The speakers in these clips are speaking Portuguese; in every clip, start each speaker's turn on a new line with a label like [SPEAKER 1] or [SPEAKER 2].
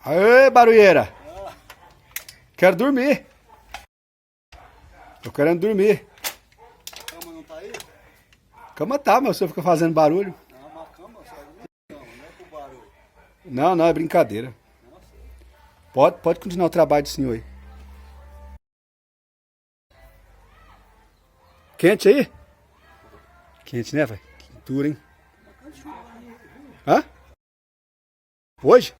[SPEAKER 1] Aê, barulheira! Quero dormir. Tô querendo dormir.
[SPEAKER 2] A cama não tá aí?
[SPEAKER 1] Cama tá, mas você fica fazendo barulho.
[SPEAKER 2] Não, mas a cama só não é pro barulho.
[SPEAKER 1] Não, não, é brincadeira.
[SPEAKER 2] Nossa.
[SPEAKER 1] Pode continuar o trabalho do senhor aí. Quente aí? Quente, né, velho? Quentura, hein? Hã? Hoje?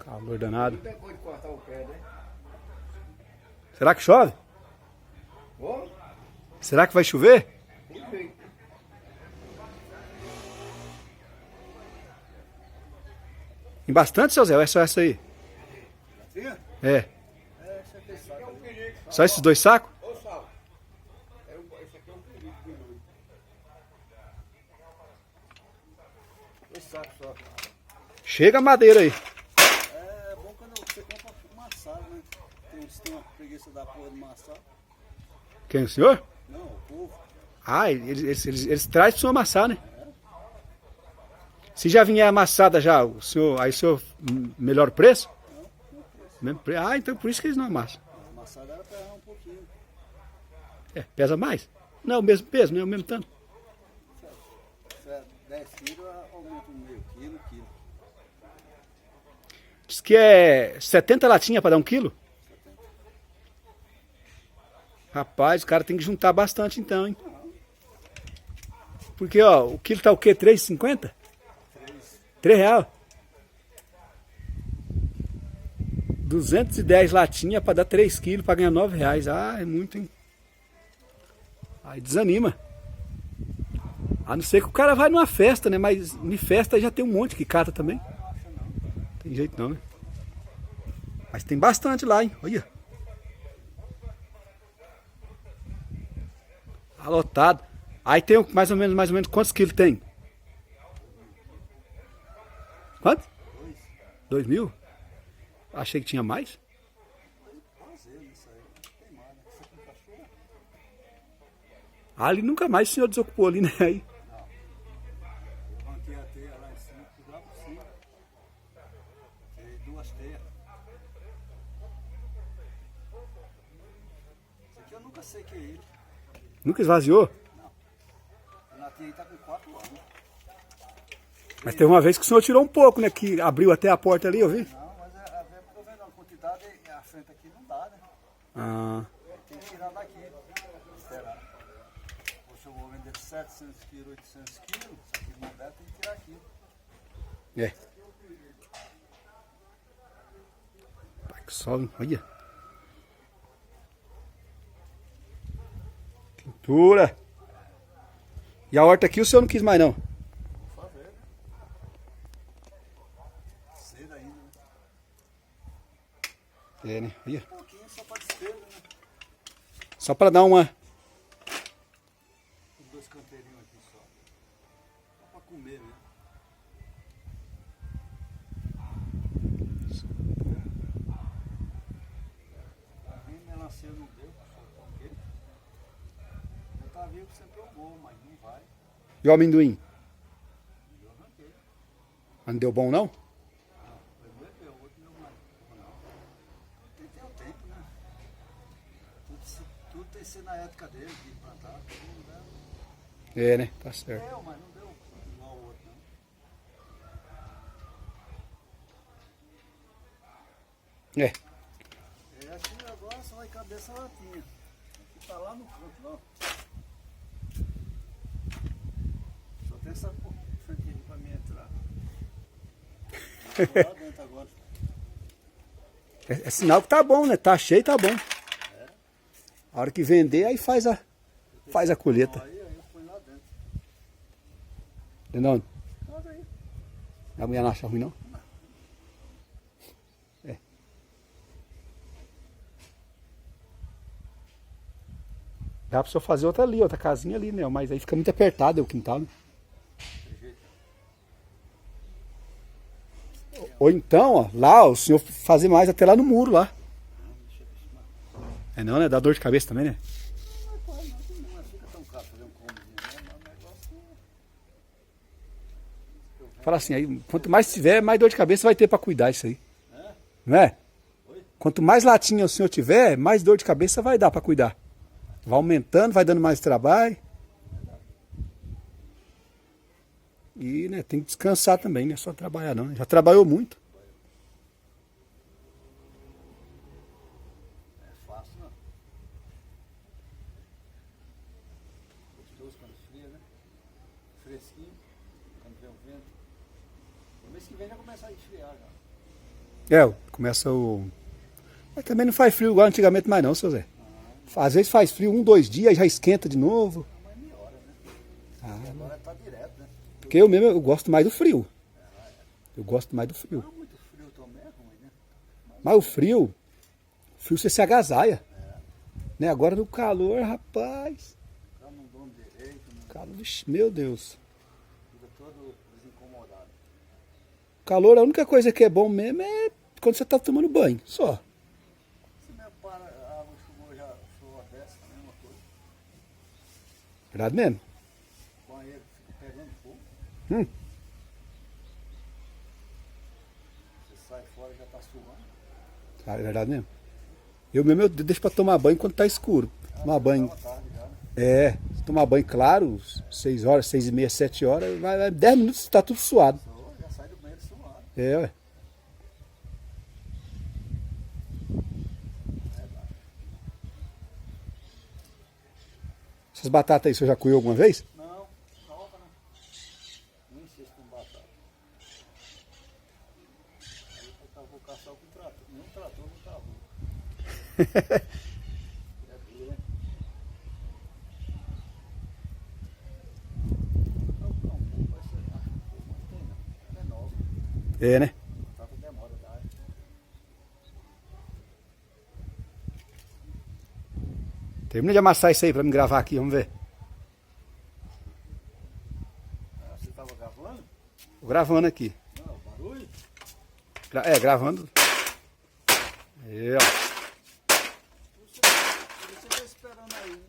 [SPEAKER 1] Calor danado. Será que chove? Será que vai chover? Tem bastante, seu Zé? Ou é só essa aí? É. Só esses 2 sacos?
[SPEAKER 2] Dois sacos só.
[SPEAKER 1] Chega a madeira aí.
[SPEAKER 2] É bom quando você compra amassado, né? Tem uma preguiça da porra de amassar.
[SPEAKER 1] Quem, o senhor?
[SPEAKER 2] Não, o povo.
[SPEAKER 1] Ah, eles trazem para o senhor amassar, né? Se já vier amassada já, aí o senhor melhora o preço? Mesmo preço? Ah, então por isso que eles não amassam.
[SPEAKER 2] Amassado era pra errar um pouquinho.
[SPEAKER 1] É, pesa mais? Não, o mesmo peso, não é o mesmo tanto.
[SPEAKER 2] Se é 10 quilos, aumenta meio quilo.
[SPEAKER 1] Diz que é 70 latinhas para dar 1 quilo? Rapaz, o cara tem que juntar bastante então, hein? Porque, ó, o quilo tá o quê? 3,50? 3 reais. 210 latinhas para dar 3 quilos para ganhar 9 reais. Ah, é muito, hein? Aí desanima. A não ser que o cara vai numa festa, né? Mas em festa já tem um monte que cata também. Tem jeito não, né? Mas tem bastante lá, hein? Olha. Tá lotado. Aí tem mais ou menos quantos quilos tem? Quanto? 2.000? Achei que tinha mais. Ah, ali nunca mais o senhor desocupou ali, né? Aí.
[SPEAKER 2] Eu ranquei a teia lá em cima, fui lá por cima. Tirei 2 teias. Esse aqui eu nunca sequei ele.
[SPEAKER 1] Nunca esvaziou?
[SPEAKER 2] A latinha aí tá com 4 anos.
[SPEAKER 1] Mas teve uma vez que o senhor tirou um pouco, né? Que abriu até a porta ali, eu vi.
[SPEAKER 2] Não, mas é porque eu vendo a quantidade, a frente aqui não dá, né?
[SPEAKER 1] Ah,
[SPEAKER 2] Tem que tirar daqui. Esperar. Poxa, eu vou vender 700 quilos, 800 quilos. Isso aqui não der, tem que tirar aqui.
[SPEAKER 1] é. Pai, que sol, hein? Olha. Pintura. E a horta aqui o senhor não quis mais, não?
[SPEAKER 2] Vou fazer, né? Cedo ainda, né?
[SPEAKER 1] É, né? Olha.
[SPEAKER 2] Um pouquinho só para despesa, né?
[SPEAKER 1] Só para dar uma...
[SPEAKER 2] Os 2 canteirinhos aqui só. Só para comer mesmo. Nem melancia não deu, só porque. Eu tava vivo sempre eu vou, mas não vai.
[SPEAKER 1] E o amendoim?
[SPEAKER 2] Eu arranquei.
[SPEAKER 1] Mas não deu bom, não?
[SPEAKER 2] Foi bebeu, o outro não mais. Não. Tem que ter o tempo, né? Tudo tem que ser na época dele, de plantar. Não deu.
[SPEAKER 1] É, né? Tá certo.
[SPEAKER 2] Deu, mas não deu igual o outro, não.
[SPEAKER 1] É.
[SPEAKER 2] É aqui agora só vai caber essa latinha. Que tá lá no canto, ó. Só tem essa aqui pra mim entrar. Vou lá dentro agora.
[SPEAKER 1] É sinal que tá bom, né? Tá cheio, tá bom. A hora que vender, aí faz a colheita.
[SPEAKER 2] Aí eu ponho lá dentro.
[SPEAKER 1] Entendeu?
[SPEAKER 2] Olha aí.
[SPEAKER 1] A mulher não acha ruim, não? É. Dá pra senhor fazer outra ali, outra casinha ali, né? Mas aí fica muito apertado o quintal, né? Ou então, ó, lá, ó, o senhor fazer mais até lá no muro, lá. É não, né? Dá dor de cabeça também, né?
[SPEAKER 2] Não fica tão caro fazer um cômodozinho, né? Mas o negócio
[SPEAKER 1] Fala assim, aí, quanto mais tiver, mais dor de cabeça vai ter pra cuidar isso aí.
[SPEAKER 2] É?
[SPEAKER 1] Não é?
[SPEAKER 2] Oi?
[SPEAKER 1] Quanto mais latinha o senhor tiver, mais dor de cabeça vai dar pra cuidar. Vai aumentando, vai dando mais trabalho. E, né, tem que descansar também, não é só trabalhar não. Já trabalhou muito.
[SPEAKER 2] É fácil, não. Gostoso quando esfria, né? Fresquinho, quando vem o vento. No mês que vem já começa a esfriar já.
[SPEAKER 1] É, começa o... Mas também não faz frio igual antigamente mais não, seu Zé. Às vezes faz frio 1, 2 dias, já esquenta de novo.
[SPEAKER 2] Mas melhora, né?
[SPEAKER 1] Ah,
[SPEAKER 2] Agora tá direto, né?
[SPEAKER 1] porque eu mesmo eu gosto mais do frio. Eu gosto mais do frio.
[SPEAKER 2] Não muito frio também é ruim, né?
[SPEAKER 1] Mas o frio você se agasalha. Né? Agora no calor, rapaz.
[SPEAKER 2] Já não dorme direito, não
[SPEAKER 1] Calor, vixe, meu Deus.
[SPEAKER 2] fica todo desincomodado.
[SPEAKER 1] Calor, a única coisa que é bom mesmo é quando você tá tomando banho, só.
[SPEAKER 2] Se mesmo para a água chuva desce, a mesma coisa.
[SPEAKER 1] Verdade mesmo?
[SPEAKER 2] O banheiro fica pegando fogo.
[SPEAKER 1] Hum.
[SPEAKER 2] Você sai fora e já tá suando.
[SPEAKER 1] Ah, é verdade mesmo. Eu mesmo eu deixo pra tomar banho quando tá escuro. Tomar banho.
[SPEAKER 2] Tava tarde já, né?
[SPEAKER 1] É, se tomar banho claro, 6 horas, 6 e meia, 7 horas, vai 10 minutos tá tudo suado.
[SPEAKER 2] Já sai do banheiro suado.
[SPEAKER 1] É, ué. Essas batatas aí, você já coeu alguma vez?
[SPEAKER 2] Não, salva, né? Nem sei se tem batata. Aí eu vou caçar com trator. Nenhum trator não tá ruim. É duro, né? Não, vai ser. Acho que não tem não. Ela é nova.
[SPEAKER 1] É, né?
[SPEAKER 2] Batata demora, tá?
[SPEAKER 1] Termina de amassar isso aí pra me gravar aqui, vamos ver.
[SPEAKER 2] Ah, você tava gravando?
[SPEAKER 1] Tô gravando aqui.
[SPEAKER 2] Não, barulho?
[SPEAKER 1] Gravando. É, ó.
[SPEAKER 2] Você tá esperando aí, né?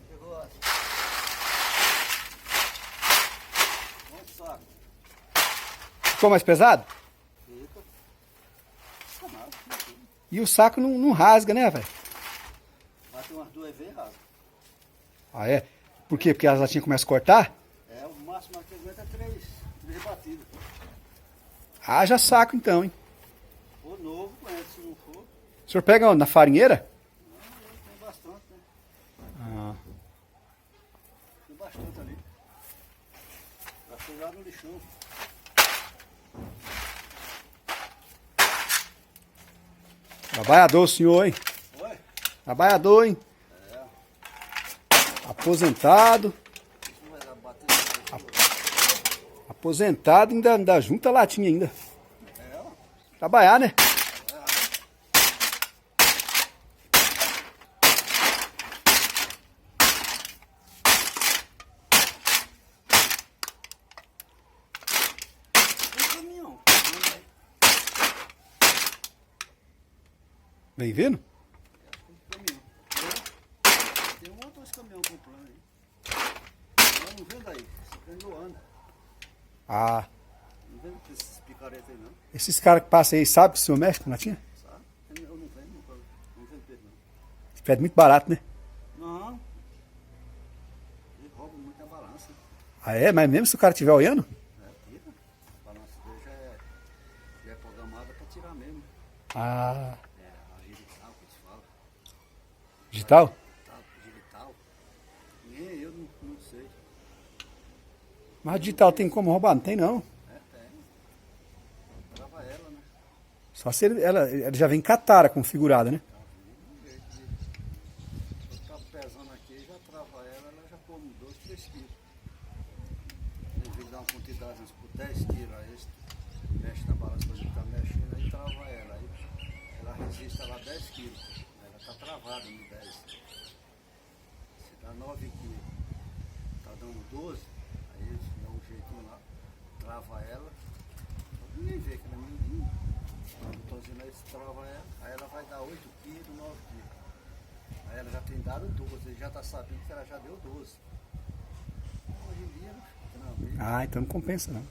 [SPEAKER 2] Chegou a... Um saco.
[SPEAKER 1] Ficou mais pesado?
[SPEAKER 2] Fica. Fica nada, fica tudo.
[SPEAKER 1] E o saco não rasga, né, velho?
[SPEAKER 2] Bate umas 2 vezes rasga.
[SPEAKER 1] Ah, é? Por quê? Porque as latinhas começam a cortar?
[SPEAKER 2] É, o máximo que aguenta é 3 batidas.
[SPEAKER 1] Haja saco então, hein?
[SPEAKER 2] O novo, conhece, se não for.
[SPEAKER 1] O senhor pega onde? Na farinheira?
[SPEAKER 2] Não, tem bastante, né?
[SPEAKER 1] Ah.
[SPEAKER 2] Tem bastante ali. Vai sujar no lixão.
[SPEAKER 1] Trabalhador o senhor, hein?
[SPEAKER 2] Oi?
[SPEAKER 1] Trabalhador, hein?
[SPEAKER 2] É.
[SPEAKER 1] Aposentado.
[SPEAKER 2] Isso não vai dar bater.
[SPEAKER 1] Aposentado, ainda junta latinha ainda.
[SPEAKER 2] É, ó.
[SPEAKER 1] Trabalhar, né?
[SPEAKER 2] Tem caminhão.
[SPEAKER 1] Vem vendo?
[SPEAKER 2] Tem caminhão. Tem 1 ou 2 caminhões comprando aí. Eu não vendo aí. Esse caminhão anda.
[SPEAKER 1] Ah,
[SPEAKER 2] Não vendo esses picaretas aí não.
[SPEAKER 1] esses caras que passam aí, sabe que o senhor mexe com latinha?
[SPEAKER 2] Sabe? Eu não vendo, não vendo peixe não.
[SPEAKER 1] Pede muito barato, né?
[SPEAKER 2] Não. Ele rouba muita balança.
[SPEAKER 1] Ah, é? Mas mesmo se o cara estiver olhando?
[SPEAKER 2] É, tira. A balança dele já é programada para tirar mesmo.
[SPEAKER 1] Ah,
[SPEAKER 2] É, a digital que eles falam.
[SPEAKER 1] digital?
[SPEAKER 2] Digital. Nem eu não sei.
[SPEAKER 1] Mas a digital tem como roubar? Não tem não.
[SPEAKER 2] Tem. Trava ela, né?
[SPEAKER 1] Só se ela já vem com a tara configurada, né?
[SPEAKER 2] Se eu tá pesando aqui, já trava ela já come 2, 3 quilos. Em vez de dar uma quantidade por 10 quilos, aí mexe na balança quando está mexendo, aí trava ela. Aí ela resiste lá 10 quilos. Ela está travada no 10. Se dá 9 quilos, está dando 12, aí eles dão um jeitinho lá, trava ela. Ninguém vê que não é ninguém. Então, aí trava ela, aí ela vai dar 8 quilos, 9 quilos. Aí ela já tem dado 12, ele já está sabendo que ela já deu 12. Hoje em dia, não.
[SPEAKER 1] Ah, então não compensa não.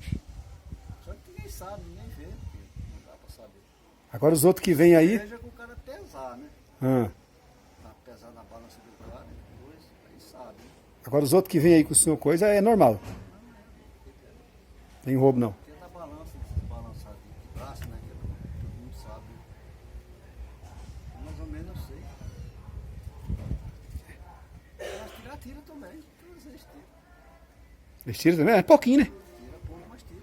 [SPEAKER 2] Só que ninguém sabe, ninguém vê, porque não dá para saber.
[SPEAKER 1] Agora os outros que vêm aí.
[SPEAKER 2] Veja com o cara pesar, né?
[SPEAKER 1] Ah,
[SPEAKER 2] Pesar na balança do cara, depois, aí sabe. Né?
[SPEAKER 1] agora os outros que vêm aí com o senhor coisa é normal. Tem roubo não.
[SPEAKER 2] Porque na balança, esses balançados de braço, né? Que todo mundo sabe. Né? Mais ou menos eu sei. Mas tira também. Todas vezes tira.
[SPEAKER 1] Eles tiram também? É pouquinho, né?
[SPEAKER 2] Tira pouco, mas tira.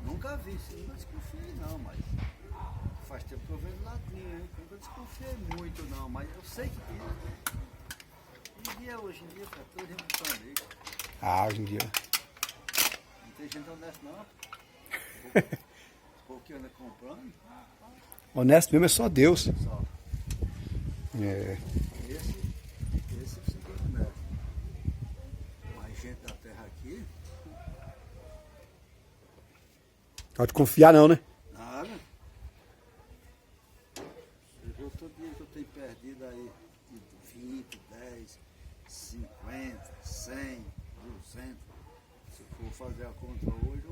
[SPEAKER 2] Nunca vi, nunca desconfiei não, mas faz tempo que eu vejo ladrinho, hein? Nunca desconfiei muito não, mas eu sei que tira. Hoje em dia, cara, todo remontando aí.
[SPEAKER 1] Ah, hoje em dia.
[SPEAKER 2] Não tem gente honesta não. Porque anda comprando.
[SPEAKER 1] Honesto mesmo é só Deus.
[SPEAKER 2] Só.
[SPEAKER 1] É.
[SPEAKER 2] Esse é o segundo método. Mas gente da terra aqui,
[SPEAKER 1] Pode confiar não, né?
[SPEAKER 2] nada. Você viu todo dia que eu tenho perdido aí de 20, 10, 50, 100, 200. Se for fazer a conta hoje,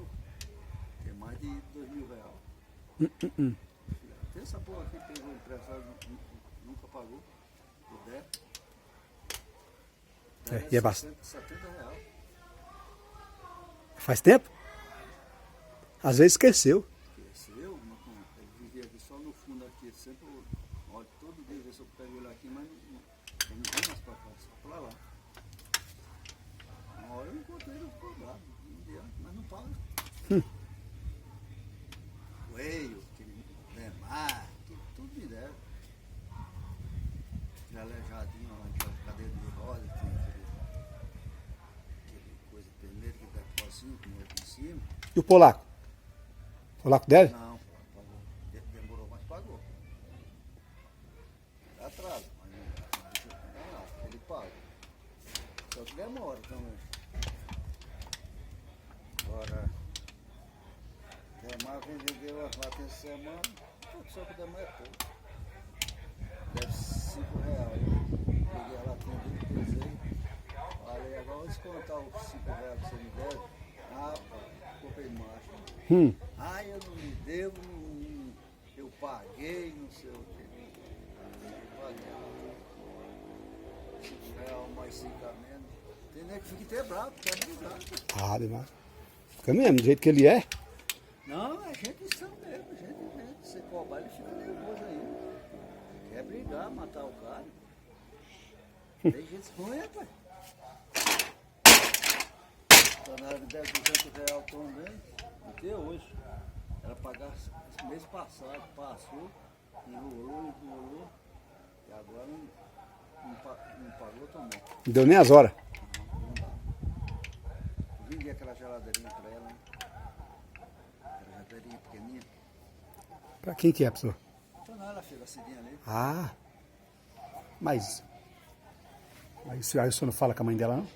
[SPEAKER 2] tem mais de 2 mil reais. Tem essa porra aqui que pegou emprestado, nunca pagou. O 10.
[SPEAKER 1] E é bastante.
[SPEAKER 2] 70 reais.
[SPEAKER 1] Faz tempo? Às vezes esqueceu.
[SPEAKER 2] Esqueceu, ele vivia aqui só no fundo aqui, sempre olha todo dia ver se eu pego ele aqui, mas não vem mais pra cá, só pra lá. Uma hora eu encontrei ele, ficou bravo, mas não paga. Coelho, Demar, tudo me deve. Já aleijadinho lá, aquela cadeira de roda, tem aquele coisa primeiro que dá pozinho, com o outro em cima.
[SPEAKER 1] E o polaco? O polaco deve?
[SPEAKER 2] Não, pagou. Demorou, mas pagou. Dá atraso, mas não lá, ele paga. Só que demora também. Agora, Demar vendeu lá tem semana, só que o Demar é pouco. Deve 5 reais. Peguei ela atendida, pesei. Falei, agora vou descontar os 5 reais que você me deve. Ah, pá, comprei macho. Ah, eu não me devo, eu paguei, não sei o que. Paguei. 5 reais mais 5 a menos. Tem nem que fica até bravo, quer brigar.
[SPEAKER 1] Ah, demais. Fica mesmo, do jeito que ele é.
[SPEAKER 2] Não, é gente de são mesmo, gente mesmo. Você cobrar, ele fica nervoso aí. Quer brigar, matar o cara. Tem gente ruim, pai. Tornaram de 10, 200 reais também. Até hoje. Ela pagava esse mês passado, passou, enrolou. E agora não pagou também.
[SPEAKER 1] Não deu nem as horas.
[SPEAKER 2] Não dá. Eu vendi aquela geladeirinha pra ela, né? Aquela geladeirinha pequenininha.
[SPEAKER 1] Pra quem que é a pessoa?
[SPEAKER 2] Então não, ela fez a cidinha ali.
[SPEAKER 1] Ah. Mas aí o senhor não fala com a mãe dela, não?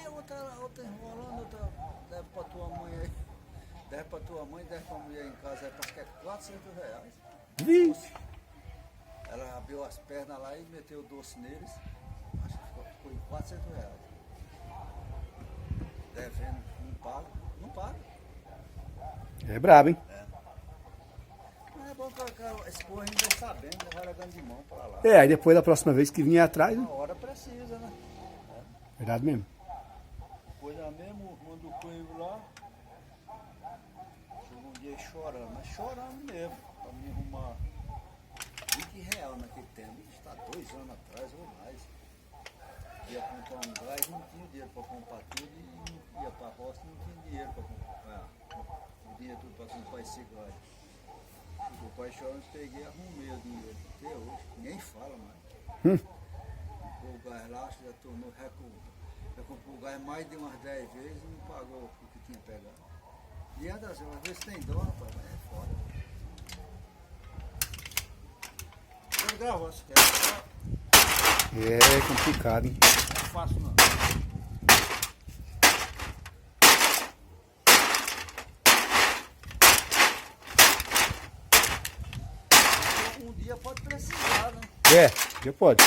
[SPEAKER 2] É, outra enrolando, outra deve pra tua mãe aí. Deve pra tua mãe, deve pra mulher em casa, parece que é 400 reais.
[SPEAKER 1] Vixe.
[SPEAKER 2] Ela abriu as pernas lá e meteu o doce neles. Acho que ficou em 400 reais. Devendo, não paga. Não paga.
[SPEAKER 1] É brabo, hein?
[SPEAKER 2] Mas é bom que esse porra ainda vai sabendo, ainda vai largando de mão pra lá.
[SPEAKER 1] É, aí depois da próxima vez que vier atrás, né?
[SPEAKER 2] Na hora precisa, né?
[SPEAKER 1] Verdade mesmo.
[SPEAKER 2] Depois já mesmo, manda o coelho lá. Chegou um dia chorando, mas chorando mesmo. Pra me arrumar 20 reais naquele tempo. Está 2 anos atrás ou mais. Ia comprar um gás, não tinha dinheiro para comprar tudo e ia para a roça e não tinha dinheiro para comprar. O dinheiro tudo para comprar esse gás. O pai chorando, peguei e arrumei o dinheiro. Até hoje, ninguém fala mais. O gás lá, acho que já tornou recurso. Eu comprei o gás mais de umas 10 vezes e não pagou o que tinha pegado. E às vezes tem dó, rapaz, mas é foda. Eu gravo, você quer gravar?
[SPEAKER 1] É complicado, hein?
[SPEAKER 2] Não é fácil não. Um dia pode precisar, né?
[SPEAKER 1] Já pode.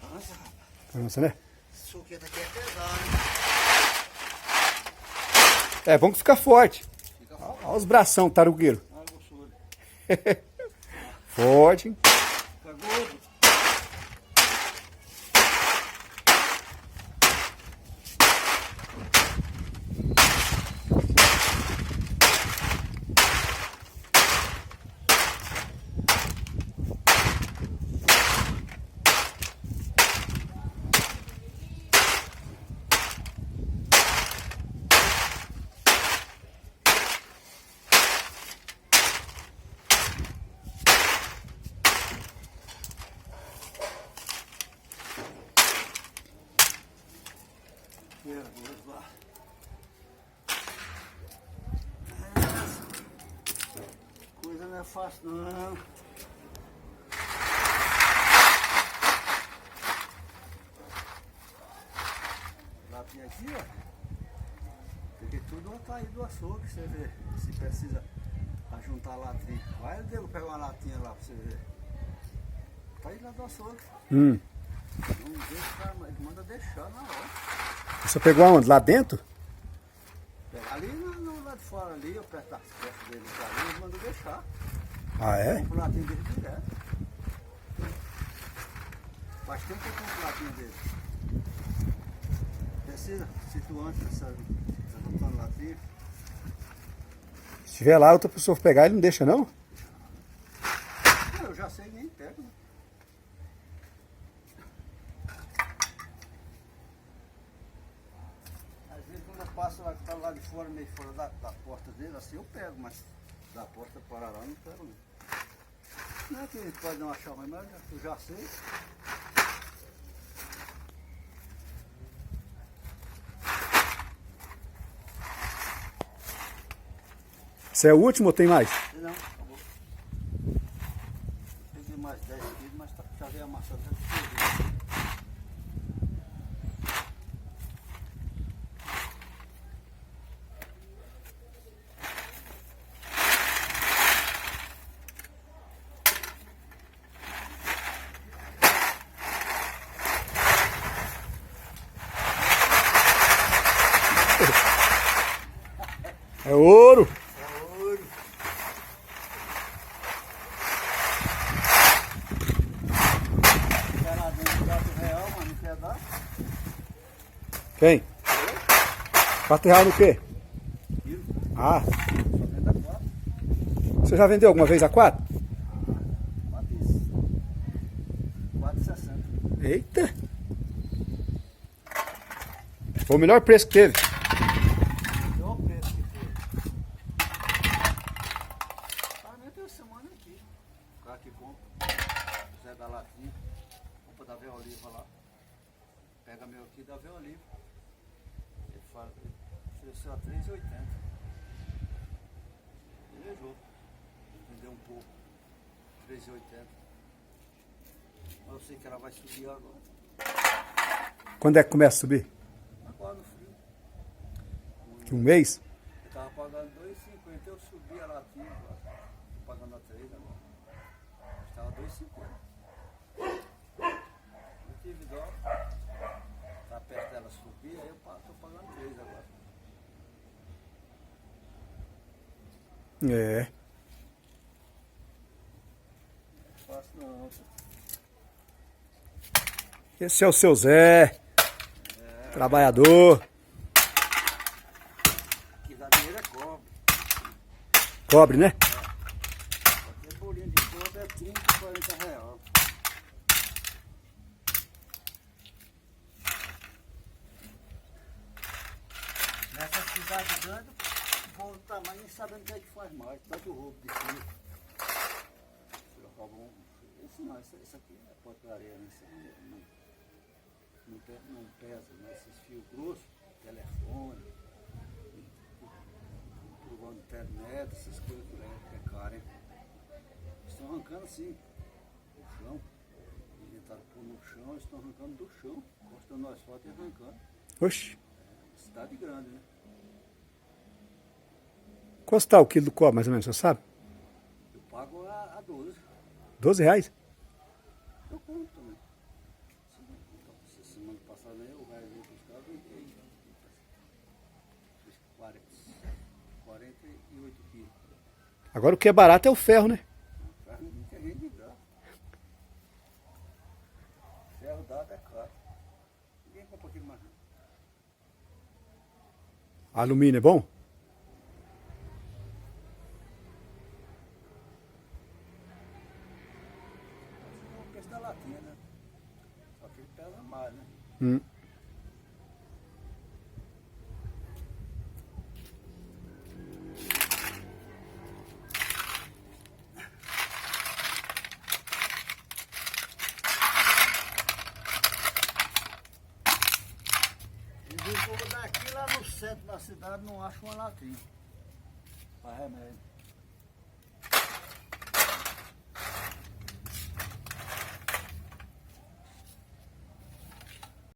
[SPEAKER 2] Nossa, rapaz.
[SPEAKER 1] Nossa, né?
[SPEAKER 2] Esse suqueta aqui é pesado, hein?
[SPEAKER 1] É bom que fica forte.
[SPEAKER 2] Fica forte.
[SPEAKER 1] Olha os bração, tarugueiro.
[SPEAKER 2] Ah, gostoso.
[SPEAKER 1] Forte, hein?
[SPEAKER 2] Fica gordo. Vamos lá. Coisa não é fácil não. Latinha aqui, ó. Peguei tudo tá aí do açougue, você vê. Se precisa juntar a latinha. Vai, Diego, pegar uma latinha lá pra você ver. Tá aí lá do açougue. Não deixa, cara, mas manda deixar na hora.
[SPEAKER 1] Você pegou aonde? Lá dentro?
[SPEAKER 2] Ali no lado de fora ali, eu perto das costas deles ali, eles mandam deixar.
[SPEAKER 1] Ah, é?
[SPEAKER 2] Compro latinha dele direto. Faz tempo que eu compro latinha dele. Precisa, se tu antes tá juntando latinha.
[SPEAKER 1] Se tiver lá, outra pessoa pegar, ele não deixa, não?
[SPEAKER 2] Eu já sei, nem pego, né? Às vezes quando eu passo lá, que tá lá de fora, meio fora da porta dele, assim eu pego, mas da porta para lá eu não pego não. Não é que pode não achar mais, mas eu já sei.
[SPEAKER 1] Esse é o último ou tem mais?
[SPEAKER 2] Não, acabou. Peguei mais 10 quilos, mas já veio amassado.
[SPEAKER 1] É ouro!
[SPEAKER 2] É ouro. Quer lá dentro R$4, mano, não quer dar?
[SPEAKER 1] Quem? R$4 no quê?
[SPEAKER 2] Quilo.
[SPEAKER 1] Ah,
[SPEAKER 2] Só venda 4.
[SPEAKER 1] você já vendeu alguma vez a 4?
[SPEAKER 2] 4,60.
[SPEAKER 1] Eita! Foi o melhor preço que teve.
[SPEAKER 2] Deu o preço que foi. Ah, nem tem uma semana aqui. O cara que compra, Zé da Latinha, compra da Véia Oliva lá. Pega meu aqui da Véia Oliva. Ele fala, ele ofereceu a R$3,80. Ele levou. Vendeu um pouco. R$3,80. Mas eu sei que ela vai subir agora.
[SPEAKER 1] Quando é que começa a subir?
[SPEAKER 2] Agora no frio.
[SPEAKER 1] Que um mês?
[SPEAKER 2] Eu estava pagando R$2,50, eu subi a latinha, pagando a 3,
[SPEAKER 1] É.
[SPEAKER 2] Não é fácil não.
[SPEAKER 1] Esse é o seu Zé. Trabalhador.
[SPEAKER 2] Aqui da dinheiro é cobre.
[SPEAKER 1] Cobre, né?
[SPEAKER 2] Qualquer bolinha de cobre é 30, 40 reais. Nessa cidade grande, o povo tá mais nem sabendo o que é que faz mais. Tanto roubo de filho. Esse não, esse aqui é porcaria, né? Esse não pesa, né? Esses fios grossos, telefone, provando internet, essas coisas que é caro, hein? Estão arrancando assim, do chão. Inventaram pôr no chão, estão arrancando do chão, postando no asfalto e arrancando.
[SPEAKER 1] Oxi.
[SPEAKER 2] Cidade grande, né?
[SPEAKER 1] Quanto está o quilo do cobre, mais ou menos, você sabe?
[SPEAKER 2] Eu pago a 12.
[SPEAKER 1] 12 reais.
[SPEAKER 2] Eu compro também. Semana passada eu vai ver para os caras, eu vendi 48 quilos.
[SPEAKER 1] Agora o que é barato é o ferro, né?
[SPEAKER 2] Ferro nunca rende graça. Ferro dado é caro. Ninguém compra aquilo mais não.
[SPEAKER 1] Alumínio é bom?
[SPEAKER 2] O preço da latinha, né? Só que ele pesa mais, né?
[SPEAKER 1] Hum.
[SPEAKER 2] E o povo daqui lá no centro da cidade não acha uma latinha. Faz remédio.